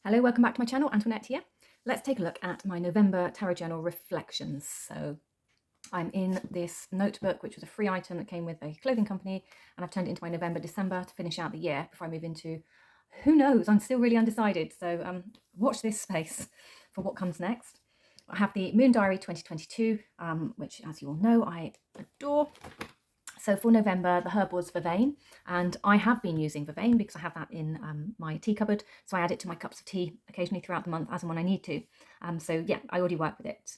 Hello, welcome back to my channel. Antoinette here. Let's take a look at my November tarot journal reflections. So I'm in this notebook, which was a free item that came with a clothing company, and I've turned it into my November, December to finish out the year before I move into, who knows, I'm still really undecided. So watch this space for what comes next. I have the Moon Diary 2022, which, as you all know, I adore. So for November, the herb was vervain, and I have been using vervain because I have that in my tea cupboard. So I add it to my cups of tea occasionally throughout the month as and when I need to. So yeah, I already work with it.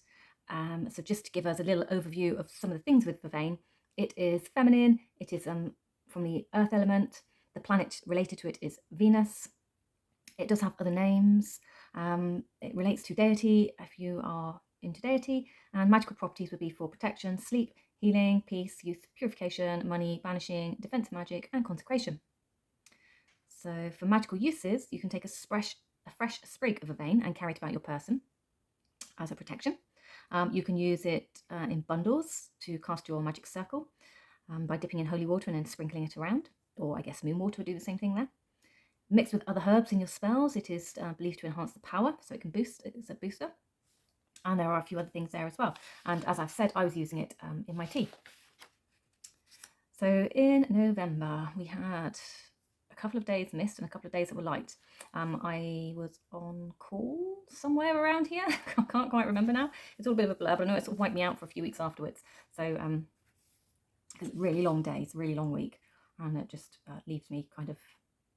So just to give us a little overview of some of the things with vervain, it is feminine, it is from the earth element, the planet related to it is Venus. It does have other names. It relates to deity if you are into deity, and magical properties would be for protection, sleep, healing, peace, youth, purification, money, banishing, defensive magic, and consecration. So for magical uses, you can take a fresh sprig of vervain and carry it about your person as a protection. You can use it in bundles to cast your magic circle by dipping in holy water and then sprinkling it around, or I guess moon water would do the same thing there. Mixed with other herbs in your spells, it is believed to enhance the power, so it can boost, it's a booster. And there are a few other things there as well. And as I've said, I was using it in my tea. So in November, we had a couple of days mist and a couple of days that were light. I was on call somewhere around here. I can't quite remember now. It's all a bit of a blur, but I know it sort of wiped me out for a few weeks afterwards. So because really long days, really long week, and it just leaves me kind of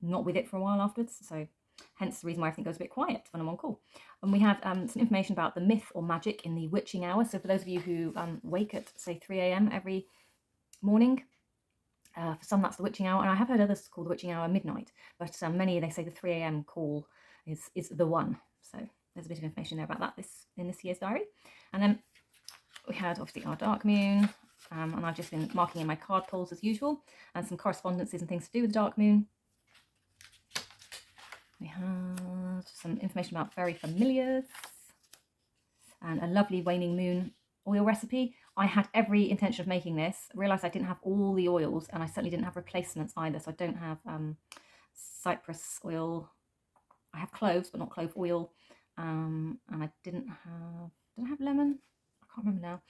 not with it for a while afterwards. So hence the reason why everything goes a bit quiet when I'm on call. And we have some information about the myth or magic in the witching hour. So for those of you who wake at, say, 3 a.m. every morning, for some that's the witching hour. And I have heard others call the witching hour midnight, but many, they say the 3 a.m. call is the one. So there's a bit of information there about that in this year's diary. And then we had obviously our dark moon, and I've just been marking in my card pulls as usual, and some correspondences and things to do with the dark moon. We had some information about fairy familiars and a lovely waning moon oil recipe. I had every intention of making this. I realised I didn't have all the oils, and I certainly didn't have replacements either. So I don't have cypress oil. I have cloves, but not clove oil. And I did I have lemon? I can't remember now.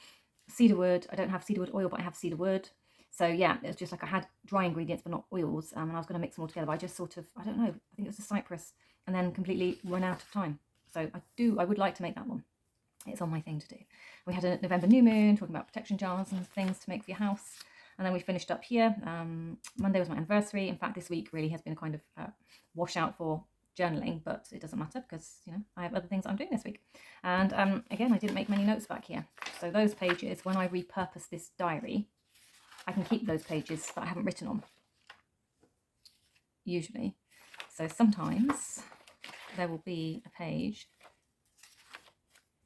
Cedarwood. I don't have cedarwood oil, but I have cedarwood. So yeah, it was just like I had dry ingredients but not oils, and I was going to mix them all together, but I just sort of, I don't know, I think it was a cypress, and then completely run out of time. So I would like to make that one. It's on my thing to do. We had a November new moon talking about protection jars and things to make for your house, and then we finished up here. Monday was my anniversary. In fact, this week really has been a kind of washout for journaling, but it doesn't matter because, you know, I have other things I'm doing this week. And again, I didn't make many notes back here. So those pages, when I repurpose this diary, I can keep those pages that I haven't written on, usually. So sometimes there will be a page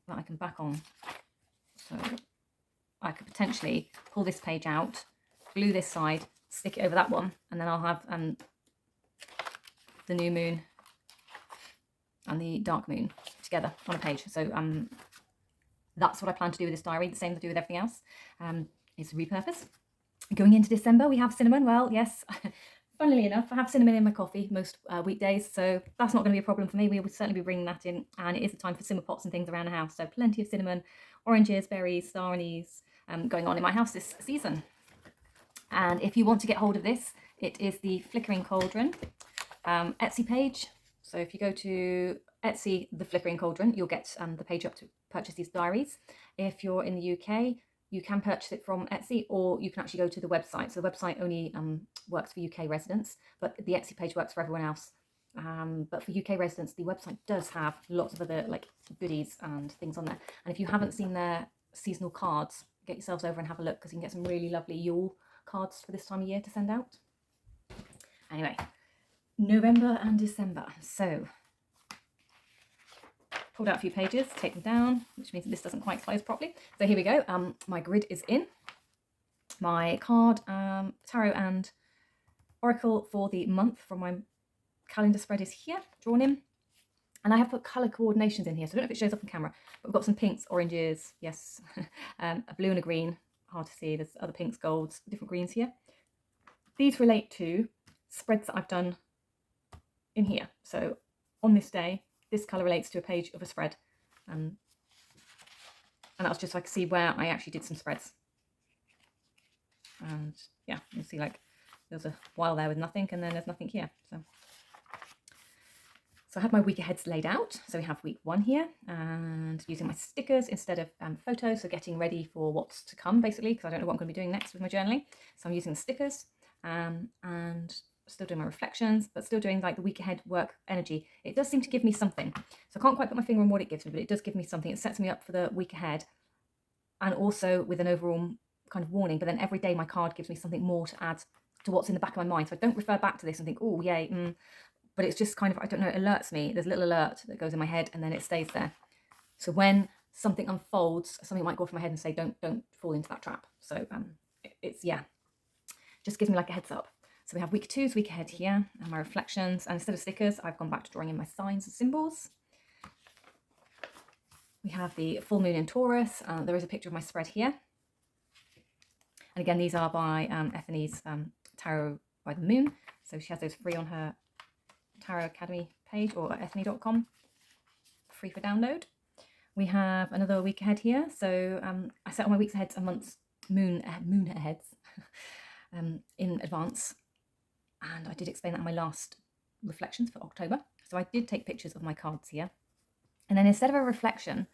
that I can back on. So I could potentially pull this page out, glue this side, stick it over that one, and then I'll have the new moon and the dark moon together on a page. So that's what I plan to do with this diary, the same as I do with everything else. It's repurpose. Going into December, we have cinnamon. Well, yes, funnily enough, I have cinnamon in my coffee most weekdays, so that's not going to be a problem for me. We will certainly be bringing that in, and it is the time for simmer pots and things around the house, so plenty of cinnamon, oranges, berries, star anise going on in my house this season. And if you want to get hold of this, it is the FlickeringCauldron Etsy page. So if you go to Etsy, the FlickeringCauldron, you'll get the page up to purchase these diaries. If you're in the UK, you can purchase it from Etsy, or you can actually go to the website. So the website only works for UK residents, but the Etsy page works for everyone else. But for UK residents, the website does have lots of other like goodies and things on there. And if you haven't seen their seasonal cards, get yourselves over and have a look, because you can get some really lovely Yule cards for this time of year to send out. Anyway, November and December. So pulled out a few pages, take them down, which means that this doesn't quite close properly. So here we go. My grid is in. My card, tarot and oracle for the month from my calendar spread is here, drawn in. And I have put colour coordinations in here, so I don't know if it shows up on camera, but we've got some pinks, oranges, yes, a blue and a green, hard to see, there's other pinks, golds, different greens here. These relate to spreads that I've done in here. So on this day, this colour relates to a page of a spread. And that was just so I could see where I actually did some spreads. And yeah, you see like there's a while there with nothing, and then there's nothing here. So I have my week aheads laid out. So we have week 1 here, and using my stickers instead of photos, so getting ready for what's to come basically, because I don't know what I'm going to be doing next with my journaling. So I'm using the stickers and still doing my reflections, but still doing like the week ahead work energy. It does seem to give me something. So I can't quite put my finger on what it gives me, but it does give me something. It sets me up for the week ahead, and also with an overall kind of warning. But then every day my card gives me something more to add to what's in the back of my mind. So I don't refer back to this and think, oh, yay, but it's just kind of, I don't know, it alerts me. There's a little alert that goes in my head, and then it stays there. So when something unfolds, something might go off my head and say, don't fall into that trap. So it's, yeah, just gives me like a heads up. So we have week 2's week ahead here, and my reflections. And instead of stickers, I've gone back to drawing in my signs and symbols. We have the full moon in Taurus. There is a picture of my spread here. And again, these are by Ethany's Tarot by the Moon. So she has those free on her Tarot Academy page or at ethany.com, free for download. We have another week ahead here. So I set all my weeks ahead and months moon aheads in advance, and I did explain that in my last reflections for October. So I did take pictures of my cards here, and then instead of a reflection,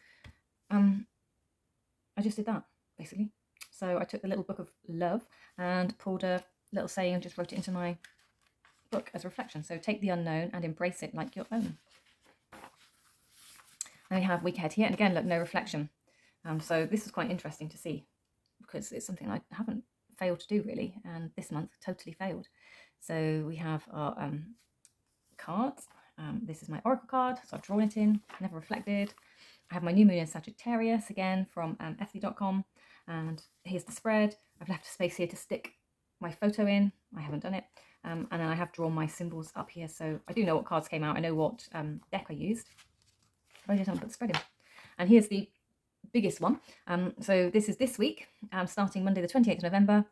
I just did that basically. So I took the little book of love and pulled a little saying and just wrote it into my book as a reflection. So take the unknown and embrace it like your own. And we have week ahead here, and again, look, no reflection. So this is quite interesting to see, because it's something I haven't failed to do really, and this month totally failed. So we have our cards. This is my oracle card, so I've drawn it in, never reflected. I have my new moon in Sagittarius again from ethny.com, and here's the spread. I've left a space here to stick my photo in. I haven't done it. And then I have drawn my symbols up here, so I do know what cards came out. I know what deck I used, but I just haven't put the spread in. And here's the biggest one. So this is this week, starting Monday the 28th of November.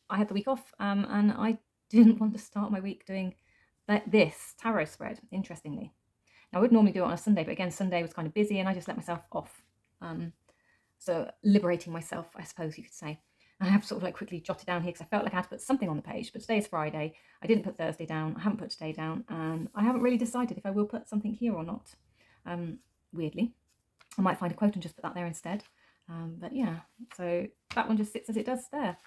I had the week off, and I didn't want to start my week doing this tarot spread, interestingly. Now, I would normally do it on a Sunday, but again, Sunday was kind of busy, and I just let myself off. So liberating myself, I suppose you could say. I have sort of like quickly jotted down here because I felt like I had to put something on the page, but today is Friday. I didn't put Thursday down. I haven't put today down, and I haven't really decided if I will put something here or not. Weirdly, I might find a quote and just put that there instead. But yeah, so that one just sits as it does there.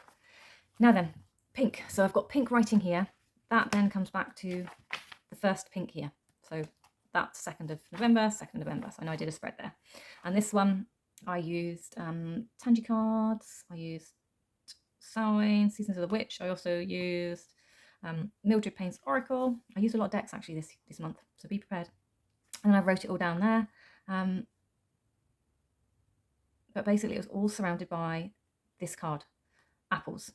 Now then, pink. So I've got pink writing here. That then comes back to the first pink here. So that's 2nd of November, 2nd of November. So I know I did a spread there. And this one, I used Tanji cards. I used Samhain, Seasons of the Witch. I also used Mildred Payne's Oracle. I used a lot of decks actually this month, so be prepared. And I wrote it all down there. But basically it was all surrounded by this card, apples,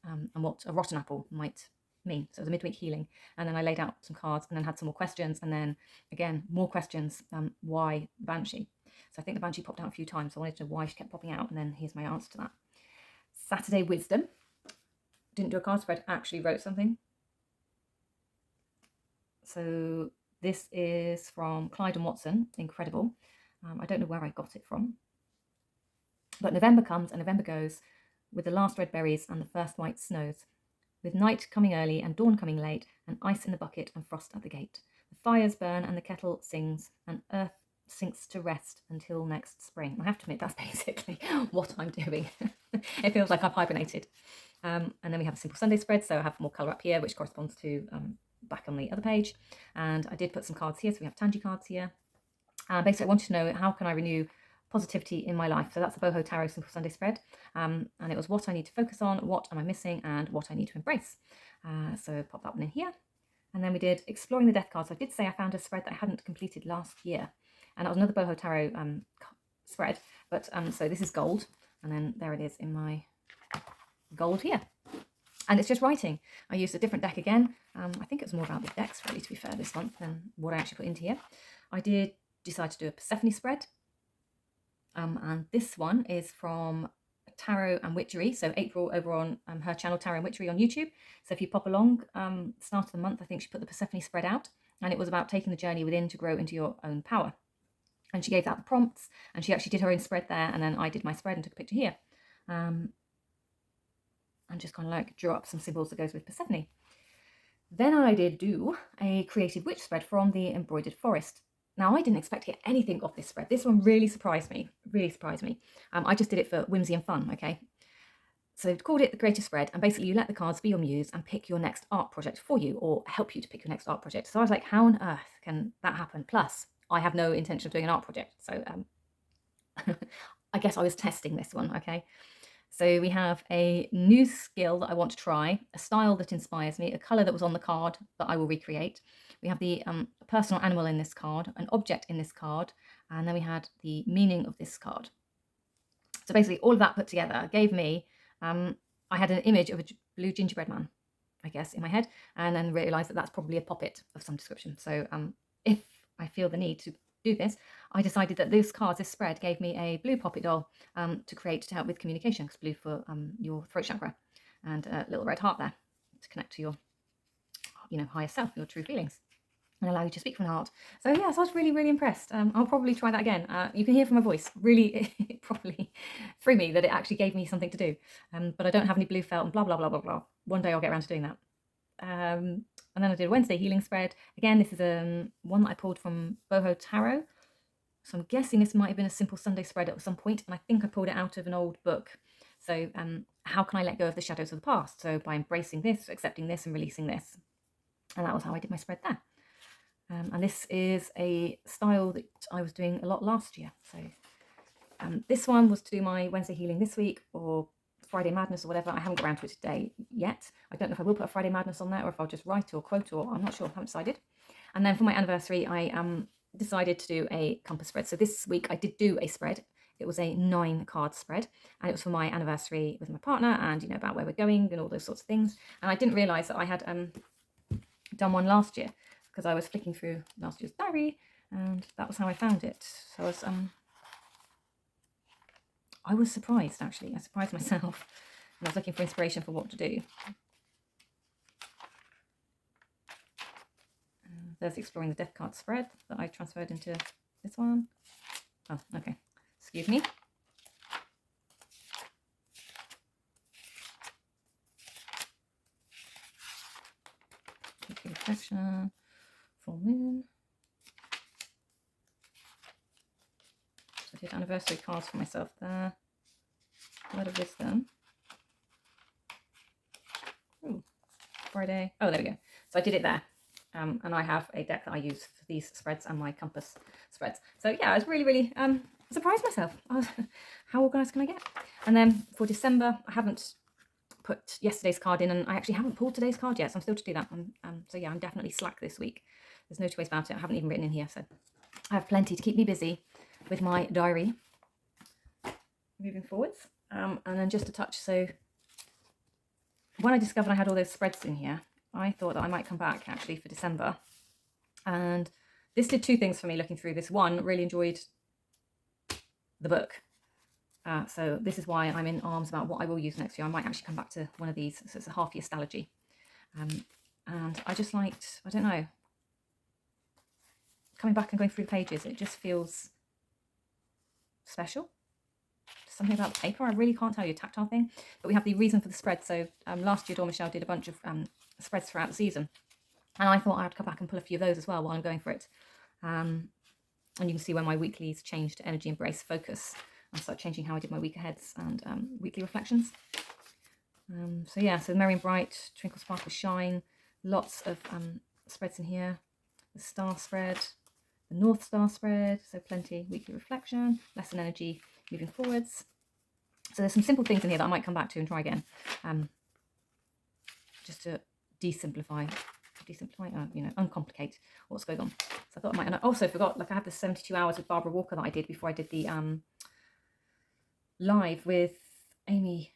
and what a rotten apple might mean. So it was a midweek healing. And then I laid out some cards and then had some more questions. And then again, more questions. Why Banshee? So I think the Banshee popped out a few times. So I wanted to know why she kept popping out. And then here's my answer to that. Saturday Wisdom. Didn't do a card spread, actually wrote something. So this is from Clyde and Watson, incredible. I don't know where I got it from. But November comes and November goes, with the last red berries and the first white snows, with night coming early and dawn coming late, and ice in the bucket and frost at the gate. The fires burn and the kettle sings, and earth sinks to rest until next spring. I have to admit, that's basically what I'm doing. It feels like I've hibernated. And then we have a simple Sunday spread, so I have more colour up here, which corresponds to back on the other page. And I did put some cards here, so we have Tanji cards here. Basically, I wanted to know, how can I renew positivity in my life? So that's a Boho Tarot Simple Sunday spread. And it was what I need to focus on, what am I missing, and what I need to embrace. So pop that one in here. And then we did Exploring the Death cards. So I did say I found a spread that I hadn't completed last year. And that was another Boho Tarot spread. But so this is gold. And then there it is in my gold here. And it's just writing. I used a different deck again. I think it was more about the decks, really, to be fair, this month than what I actually put into here. I did decide to do a Persephone spread. And this one is from Tarot&Witchery. So April over on her channel Tarot&Witchery on YouTube. So if you pop along, start of the month, I think she put the Persephone spread out. and it was about taking the journey within to grow into your own power. And she gave out the prompts, and she actually did her own spread there, and then I did my spread and took a picture here. And just kind of like drew up some symbols that goes with Persephone. Then I did do a creative witch spread from the embroidered forest. Now, I didn't expect to get anything off this spread. This one really surprised me, I just did it for whimsy and fun, okay? So I've called it the creative spread, and basically you let the cards be your muse and pick your next art project for you, or help you to pick your next art project. So I was like, how on earth can that happen? Plus, I have no intention of doing an art project. So I guess I was testing this one, okay? So we have a new skill that I want to try, a style that inspires me, a colour that was on the card that I will recreate. We have the personal animal in this card, an object in this card, and then we had the meaning of this card. So basically all of that put together gave me, I had an image of a blue gingerbread man, I guess, in my head, and then realised that that's probably a puppet of some description. So if I feel the need to do this, I decided that this spread gave me a blue poppet doll to create to help with communication, because blue for your throat chakra, and a little red heart there to connect to your, higher self, your true feelings, and allow you to speak from the heart. So yeah, so I was really, really impressed. I'll probably try that again. You can hear from my voice, really, it probably threw me that it actually gave me something to do. But I don't have any blue felt and blah, blah, blah, blah, blah. One day I'll get around to doing that. And then I did a Wednesday healing spread. Again, this is one that I pulled from Boho Tarot. So I'm guessing this might have been a simple Sunday spread at some point, and I think I pulled it out of an old book. So how can I let go of the shadows of the past? So by embracing this, accepting this, and releasing this. And that was how I did my spread there. And this is a style that I was doing a lot last year. So this one was to do my Wednesday healing this week, or Friday Madness or whatever. I haven't got around to it today yet. I don't know if I will put a Friday Madness on there, or if I'll just write or quote, or I'm not sure, I haven't decided. And then for my anniversary, I decided to do a compass spread. So this week I did do a spread. It was a 9-card spread, and it was for my anniversary with my partner, and about where we're going and all those sorts of things. And I didn't realise that I had done one last year, because I was flicking through last year's diary, and that was how I found it. So I was surprised, actually. I surprised myself, and I was looking for inspiration for what to do. There's the Exploring the Death card spread that I transferred into this one. Oh, okay. Excuse me. Reflection, full moon. So I did anniversary cards for myself there. Word of wisdom. Ooh, Friday. Oh, there we go. So I did it there. And I have a deck that I use for these spreads and my compass spreads. So yeah, I was really, really surprised myself. How organised can I get? And then for December, I haven't put yesterday's card in, and I actually haven't pulled today's card yet, so I'm still to do that. So yeah, I'm definitely slack this week. There's no two ways about it. I haven't even written in here, so I have plenty to keep me busy with my diary moving forwards. And then just a touch, so when I discovered I had all those spreads in here, I thought that I might come back actually for December. And this did 2 things for me looking through this. One, really enjoyed the book. So this is why I'm in arms about what I will use next year. I might actually come back to one of these. So it's a half-year Stalogy. And I just liked, I don't know, coming back and going through the pages. It just feels special. Something about the paper, I really can't tell you, a tactile thing. But we have the reason for the spread. So last year, Dawn Michelle did a bunch of spreads throughout the season. And I thought I'd come back and pull a few of those as well while I'm going for it. And you can see where my weeklies changed to energy, embrace, focus. And start changing how I did my week aheads and weekly reflections. So yeah, so Merry and Bright, Twinkle, Sparkle, Shine. Lots of spreads in here. The Star spread, the North Star spread. So plenty weekly reflection, lesson energy moving forwards. So there's some simple things in here that I might come back to and try again. Just to desimplify, uncomplicate what's going on. So I thought I might, and I also forgot, like I have the 72 hours with Barbara Walker that I did before I did the live with Amy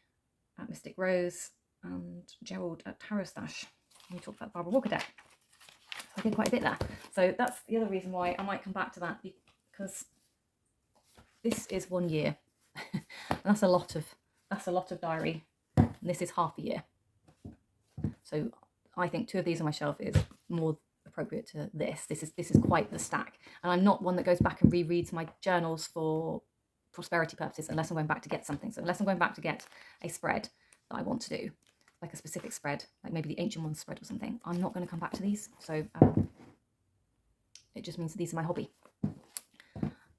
at Mystic Rose and Gerald at Tarot Stash. We talked about the Barbara Walker deck. So I did quite a bit there. So that's the other reason why I might come back to that, because this is 1 year. And that's a lot of diary. And this is half a year. So I think 2 of these on my shelf is more appropriate to this. This is quite the stack. And I'm not one that goes back and rereads my journals for prosperity purposes unless I'm going back to get something. So unless I'm going back to get a spread that I want to do, like a specific spread, like maybe the Ancient Ones spread or something, I'm not going to come back to these. So it just means that these are my hobby.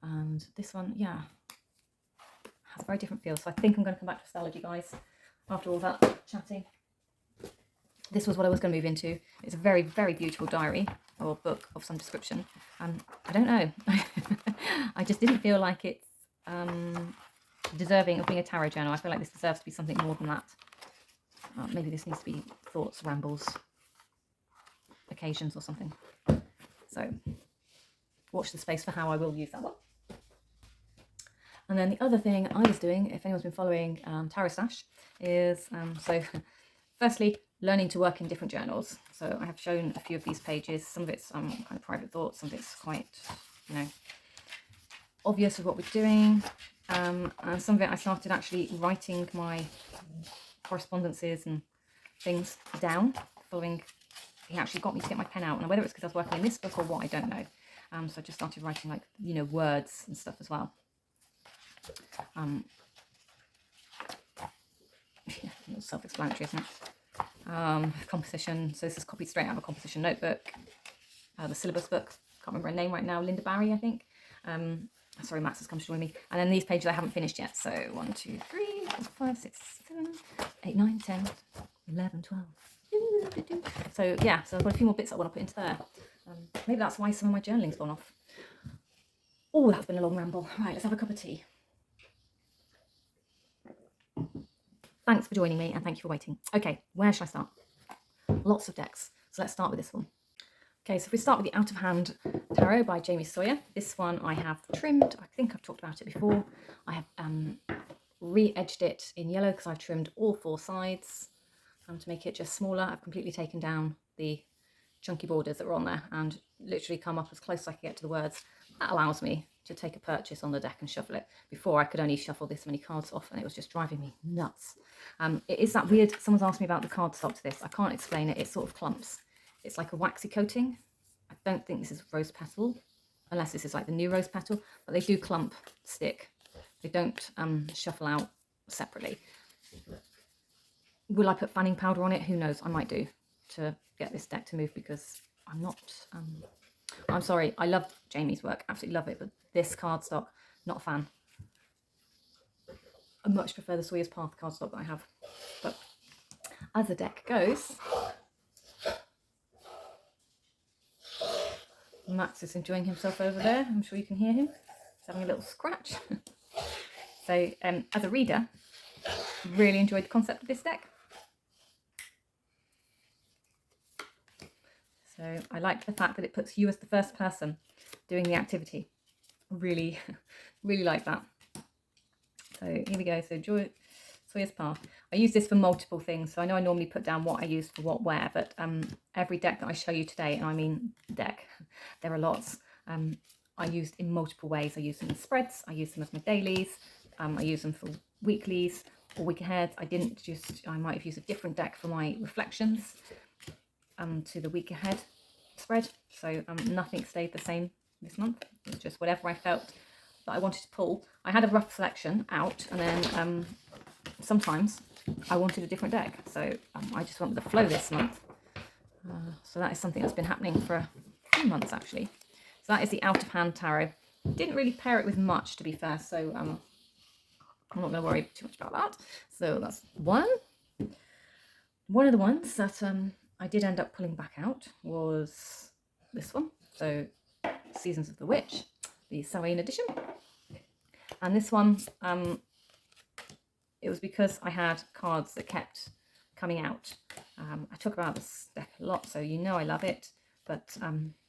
And this one, yeah, has a very different feel. So I think I'm going to come back to astrology, guys, after all that chatting. This was what I was going to move into. It's a very, very beautiful diary or book of some description. I don't know. I just didn't feel like it's deserving of being a tarot journal. I feel like this deserves to be something more than that. Maybe this needs to be thoughts, rambles, occasions or something. So watch the space for how I will use that one. And then the other thing I was doing, if anyone's been following Tarot Stash, is so firstly, learning to work in different journals. So I have shown a few of these pages. Some of it's kind of private thoughts, some of it's quite, you know, obvious of what we're doing. And some of it I started actually writing my correspondences and things down, following. He actually got me to get my pen out, and whether it's because I was working in this book or what, I don't know. So I just started writing, like, you know, words and stuff as well. Yeah, self-explanatory, isn't it? Composition. So this is copied straight out of a composition notebook. The syllabus book. Can't remember her name right now. Linda Barry, I think. Sorry, Max has come to join me. And then these pages I haven't finished yet. So 1, 2, 3, 4, 5, 6, 7, 8, 9, 10, 11, 12. So yeah, so I've got a few more bits I want to put into there. Maybe that's why some of my journaling's gone off. Oh, that's been a long ramble. Right, let's have a cup of tea. Thanks for joining me and thank you for waiting. Okay, where should I start? Lots of decks. So let's start with this one. Okay, so if we start with the Out of Hand Tarot by Jamie Sawyer. This one I have trimmed. I think I've talked about it before. I have re-edged it in yellow because I've trimmed all 4 sides to make it just smaller. I've completely taken down the chunky borders that were on there and literally come up as close as I can get to the words. That allows me to take a purchase on the deck and shuffle it. Before, I could only shuffle this many cards off and it was just driving me nuts. It is that weird, someone's asked me about the cardstock to this. I can't explain it. It sort of clumps. It's like a waxy coating. I don't think this is rose petal, unless this is like the new rose petal, but they do clump stick. They don't shuffle out separately. Will I put fanning powder on it? Who knows? I might do, to get this deck to move, because I'm not... I'm sorry, I love Jamie's work, absolutely love it, but this cardstock, not a fan. I much prefer the Sawyer's Path cardstock that I have. But as the deck goes, Max is enjoying himself over there. I'm sure you can hear him. He's having a little scratch. So as a reader, really enjoyed the concept of this deck. So I like the fact that it puts you as the first person doing the activity. Really, really like that. So here we go. So Sawyer's Path. I use this for multiple things. So I know I normally put down what I use for what where, but every deck that I show you today, and I mean deck, there are lots, I used in multiple ways. I use them in spreads. I use them as my dailies. I use them for weeklies or week ahead. I might have used a different deck for my reflections to the week ahead spread. So nothing stayed the same this month. It's just whatever I felt that I wanted to pull. I had a rough selection out, and then sometimes I wanted a different deck. So I just went with the flow this month. So that is something that's been happening for a few months actually. So that is the Out of Hand Tarot. Didn't really pair it with much, to be fair, so I'm not going to worry too much about that. So that's one. One of the ones that I did end up pulling back out was this one. So Seasons of the Witch, the Samhain edition. And this one, it was because I had cards that kept coming out. I talk about this deck a lot, so you know I love it. But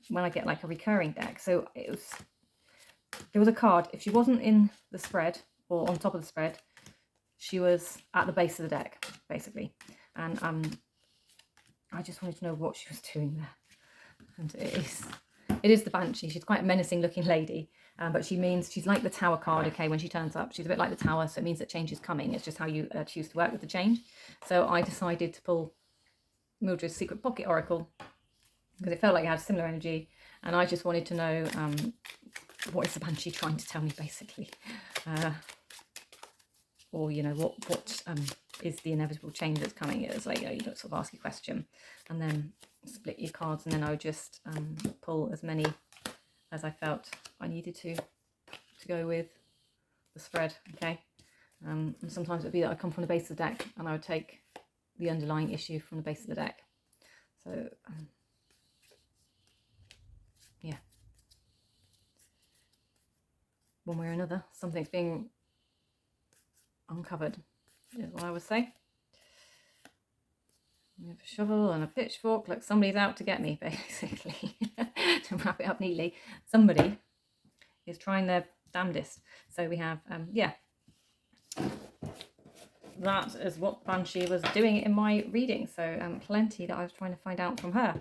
when I get like a recurring deck, so there was a card, if she wasn't in the spread or on top of the spread, she was at the base of the deck, basically. And I just wanted to know what she was doing there. And it is the Banshee. She's quite a menacing looking lady, but she's like the Tower card. Okay, when she turns up, she's a bit like the Tower, so it means that change is coming. It's just how you choose to work with the change. So I decided to pull Mildred's Secret Pocket Oracle because it felt like it had similar energy, and I just wanted to know what is the Banshee trying to tell me, basically, or you know, what is the inevitable change that's coming. It was like, you know, you sort of ask a question and then split your cards, and then I would just pull as many as I felt I needed to go with the spread. Okay, and sometimes it would be that I'd come from the base of the deck and I would take the underlying issue from the base of the deck. So yeah, one way or another, something's being uncovered, is what I would say. We have a shovel and a pitchfork, like somebody's out to get me, basically. To wrap it up neatly, somebody is trying their damnedest. So we have, yeah, that is what Banshee was doing in my reading. So plenty that I was trying to find out from her.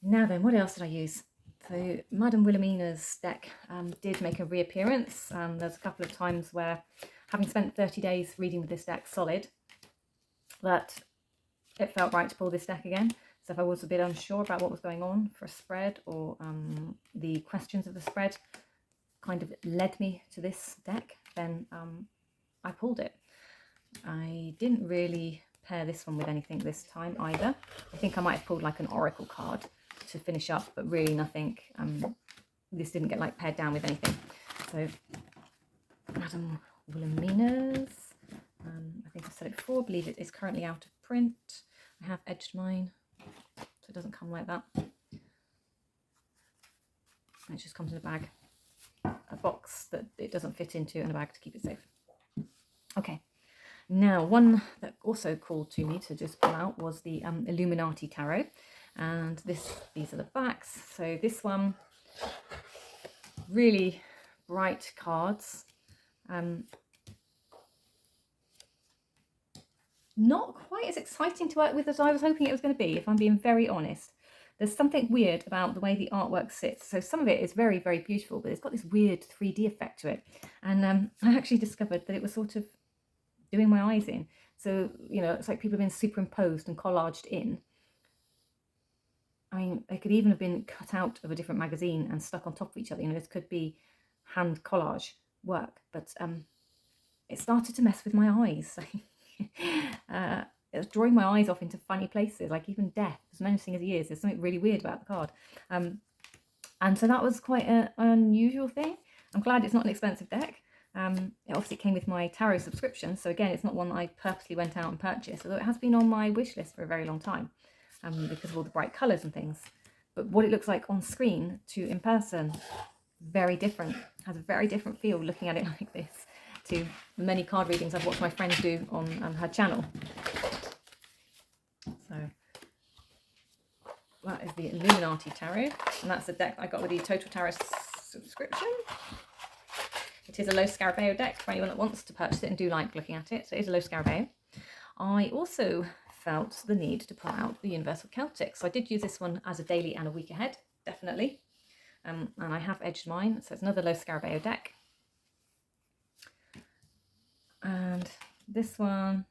Now then, what else did I use? So Madame Wilhelmina's deck did make a reappearance. There's a couple of times where, having spent 30 days reading with this deck solid, that it felt right to pull this deck again. So if I was a bit unsure about what was going on for a spread, or the questions of the spread kind of led me to this deck, then I pulled it. I didn't really pair this one with anything this time either. I think I might have pulled like an oracle card to finish up, but really nothing. This didn't get like paired down with anything. So Madame Wilhelmina's, I think I've said it before, I believe it is currently out of print. I have edged mine, so it doesn't come like that. It just comes in a bag, a box that it doesn't fit into, and a bag to keep it safe. Okay, now one that also called to me to just pull out was the Illuminati Tarot, and these are the backs. So this one, really bright cards. Not quite as exciting to work with as I was hoping it was going to be, if I'm being very honest. There's something weird about the way the artwork sits. So some of it is very, very beautiful, but it's got this weird 3D effect to it. And I actually discovered that it was sort of doing my eyes in. So, you know, it's like people have been superimposed and collaged in. I mean, they could even have been cut out of a different magazine and stuck on top of each other. You know, this could be hand collage work, but it started to mess with my eyes. It was drawing my eyes off into funny places, like even death, as menacing as he is, there's something really weird about the card. And so that was quite an unusual thing. I'm glad it's not an expensive deck. It obviously came with my tarot subscription, so again, it's not one that I purposely went out and purchased, although it has been on my wish list for a very long time, because of all the bright colours and things. But what it looks like on screen to in person, very different. Has a very different feel looking at it like this to many card readings I've watched my friends do on her channel. So that is the Illuminati Tarot, and that's the deck I got with the Total Tarot subscription. It is a low Scarabeo deck for anyone that wants to purchase it and do like looking at it. So it is a low Scarabeo. I also felt the need to pull out the Universal Celtic. So I did use this one as a daily and a week ahead, definitely. And I have edged mine, so it's another low Scarabeo deck. And this one,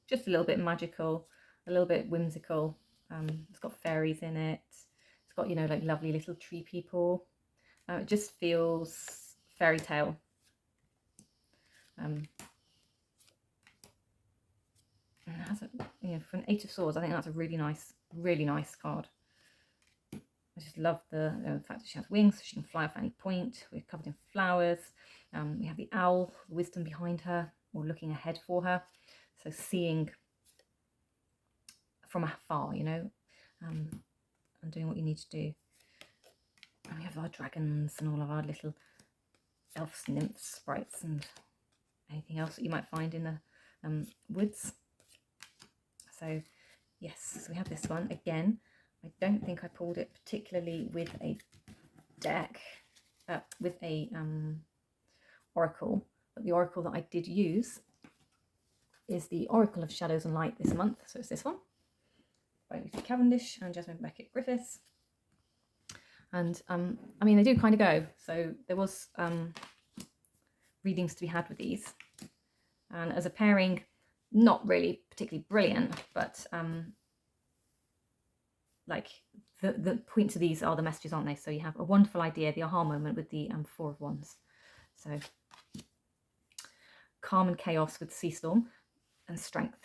just a little bit magical, a little bit whimsical. It's got fairies in it. It's got, you know, like lovely little tree people. It just feels fairy tale. And it has a, you know, for an 8 of Swords, I think that's a really nice card. I just love the fact that she has wings, so she can fly off any point. We're covered in flowers. We have the owl, the wisdom behind her, or looking ahead for her. So seeing from afar, you know, and doing what you need to do. And we have our dragons and all of our little elves, nymphs, sprites, and anything else that you might find in the woods. So yes, so we have this one again. I don't think I pulled it particularly with a deck, with a oracle, but the oracle that I did use is the Oracle of Shadows and Light this month. So it's this one by Lucy Cavendish and Jasmine Beckett Griffiths. And I mean, they do kind of go. So there was readings to be had with these, and as a pairing, not really particularly brilliant, but like the points of these are the messages, aren't they? So you have a wonderful idea, the aha moment with the Four of Wands. So calm and chaos with sea storm, and strength.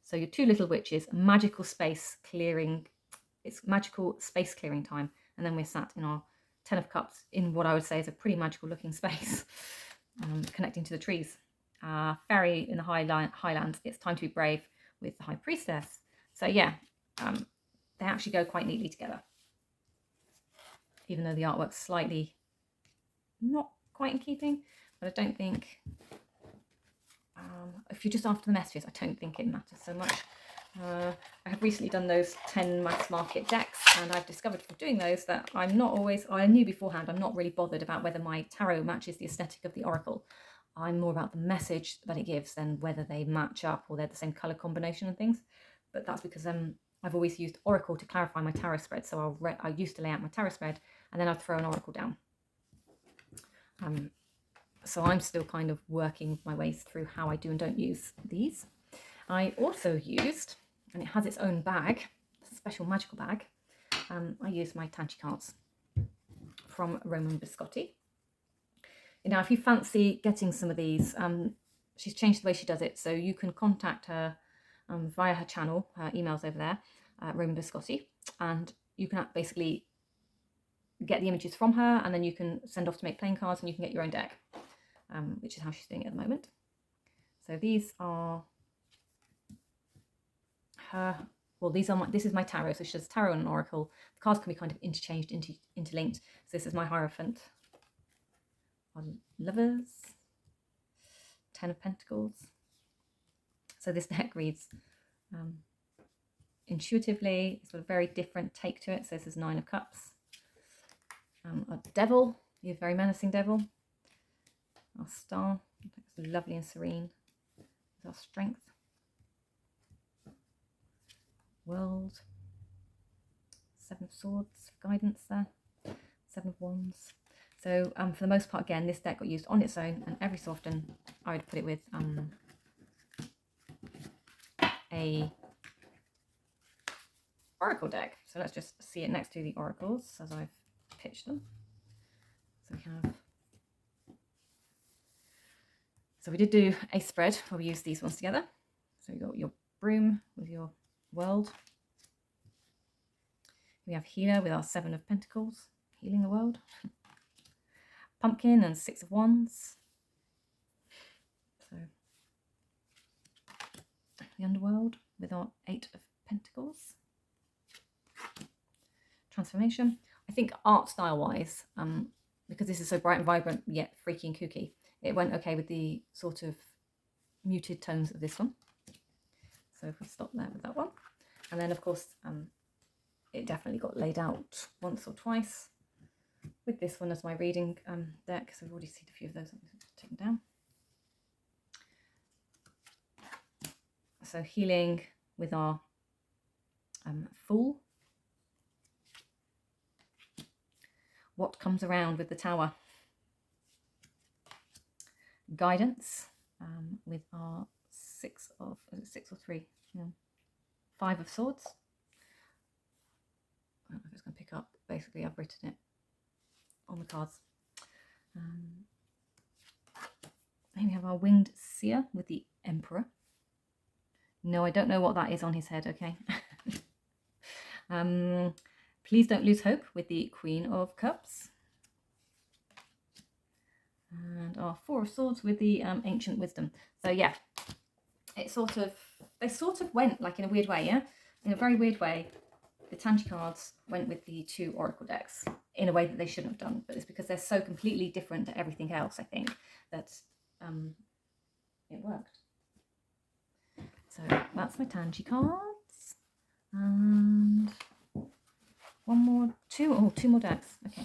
So your two little witches, magical space clearing. It's magical space clearing time. And then we're sat in our 10 of Cups in what I would say is a pretty magical looking space, connecting to the trees. Fairy in the highlands, it's time to be brave with the High Priestess. So yeah, they actually go quite neatly together. Even though the artwork's slightly not quite in keeping, but I don't think, if you're just after the messages, I don't think it matters so much. I have recently done those 10 mass market decks, and I've discovered from doing those that I'm not always, I knew beforehand, I'm not really bothered about whether my tarot matches the aesthetic of the oracle. I'm more about the message that it gives than whether they match up or they're the same colour combination and things. But that's because I've always used oracle to clarify my tarot spread. So I used to lay out my tarot spread and then I'd throw an oracle down. So I'm still kind of working my way through how I do and don't use these. I also used, and it has its own bag, a special magical bag, I used my Tanji cards from Roman Biscotti. Now, if you fancy getting some of these, she's changed the way she does it, so you can contact her via her channel, her email's over there, Roman Biscotti, and you can basically get the images from her, and then you can send off to make playing cards, and you can get your own deck, which is how she's doing it at the moment. So these are her, well, this is my tarot, so she does tarot and an oracle. The cards can be kind of interchanged, interlinked. So this is my Hierophant. Lovers, 10 of Pentacles. So this deck reads intuitively. It's got a very different take to it. So this is 9 of Cups. A devil, a very menacing devil. Our star, it's lovely and serene. Is our strength. World. 7 of Swords, guidance there. 7 of Wands. So for the most part, again, this deck got used on its own, and every so often I would put it with a oracle deck. So let's just see it next to the oracles as I've pitched them. So we did do a spread where we used these ones together. So you got your broom with your world. We have healer with our 7 of Pentacles, healing the world. Pumpkin and 6 of Wands. So the underworld with our 8 of Pentacles. Transformation. I think art style wise, because this is so bright and vibrant yet freaky and kooky, it went okay with the sort of muted tones of this one. So if we stop there with that one. And then of course it definitely got laid out once or twice with this one as my reading deck, so I've already seen a few of those. I'm just taking down. So healing with our Fool. What comes around with the Tower. Guidance with our 6 of, is it 6 or 3? Yeah. 5 of Swords. I don't know if it's going to pick up. Basically, I've written it on the cards. Then we have our Winged Seer with the Emperor. No, I don't know what that is on his head, okay. Please Don't Lose Hope with the Queen of Cups. And our 4 of Swords with the Ancient Wisdom. So yeah, it sort of, they sort of went like in a weird way, yeah? In a very weird way. The Tanji cards went with the 2 oracle decks in a way that they shouldn't have done, but it's because they're so completely different to everything else, I think, that it worked. So that's my Tanji cards. And one more, 2 more decks. Okay.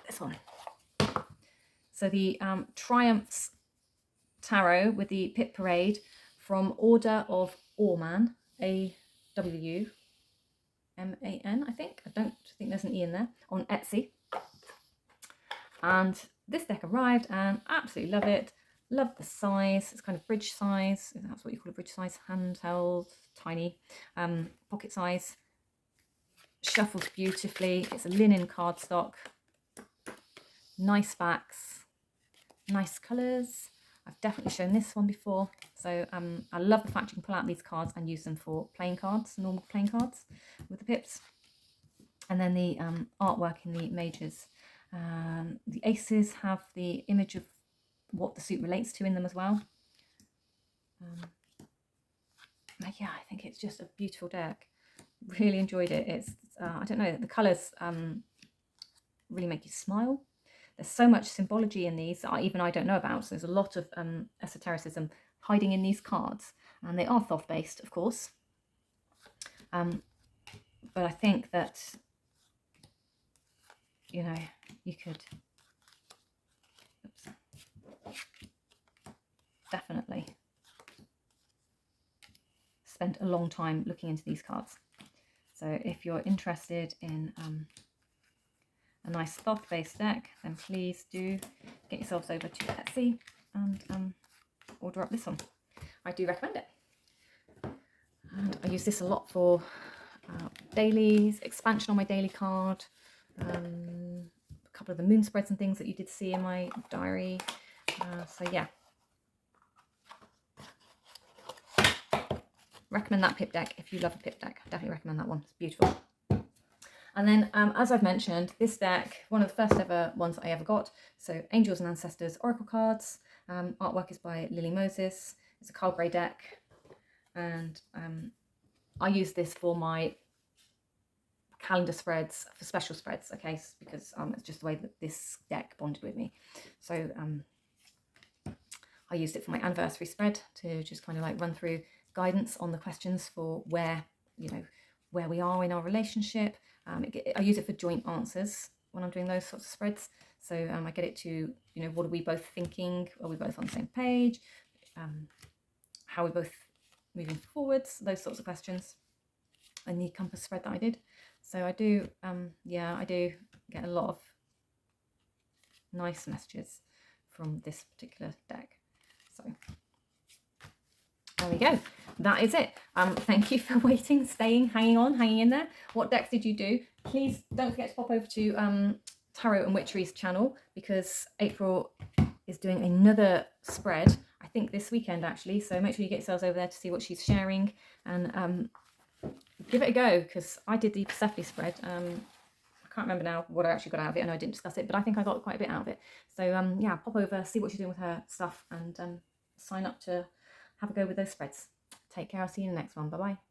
This one. So the Triumphs Tarot with the Pip Parade from Order of Awman, AWMAN, I think. I don't think there's an E in there, on Etsy. And this deck arrived and absolutely love it. Love the size. It's kind of bridge size, if that's what you call a bridge size, handheld, tiny, pocket size. Shuffles beautifully. It's a linen cardstock. Nice backs, nice colours. I've definitely shown this one before. So I love the fact you can pull out these cards and use them for playing cards, normal playing cards with the pips. And then the artwork in the majors. The aces have the image of what the suit relates to in them as well. Yeah, I think it's just a beautiful deck. Really enjoyed it. It's I don't know, the colours really make you smile. There's so much symbology in these that even I don't know about. So there's a lot of esotericism hiding in these cards, and they are Thoth based, of course. But I think that, you know, you could definitely spend a long time looking into these cards. So if you're interested in a nice Thoth based deck, then please do get yourselves over to Etsy and order up this one. I do recommend it. And I use this a lot for dailies, expansion on my daily card, a couple of the moon spreads and things that you did see in my diary. So yeah, recommend that pip deck if you love a pip deck. Definitely recommend that one. It's beautiful. And then, as I've mentioned, this deck, one of the first ever ones I ever got. So Angels and Ancestors Oracle cards. Artwork is by Lily Moses. It's a Carl Grey deck. And I use this for my calendar spreads, for special spreads, okay, because it's just the way that this deck bonded with me. So I used it for my anniversary spread to just kind of like run through guidance on the questions for where, you know, where we are in our relationship. I use it for joint answers when I'm doing those sorts of spreads. So I get it to, you know, what are we both thinking? Are we both on the same page? How are we both moving forwards? Those sorts of questions. And the compass spread that I did. So I do, yeah, I do get a lot of nice messages from this particular deck. So there we go. That is it. Thank you for waiting, staying, hanging on, hanging in there. What decks did you do? Please don't forget to pop over to Tarot&Witchery's channel, because April is doing another spread, I think this weekend actually. So make sure you get yourselves over there to see what she's sharing, and give it a go, because I did the Persephone spread. I can't remember now what I actually got out of it. I know I didn't discuss it, but I think I got quite a bit out of it. So yeah, pop over, see what she's doing with her stuff, and sign up to have a go with those spreads. Take care. I'll see you in the next one. Bye bye.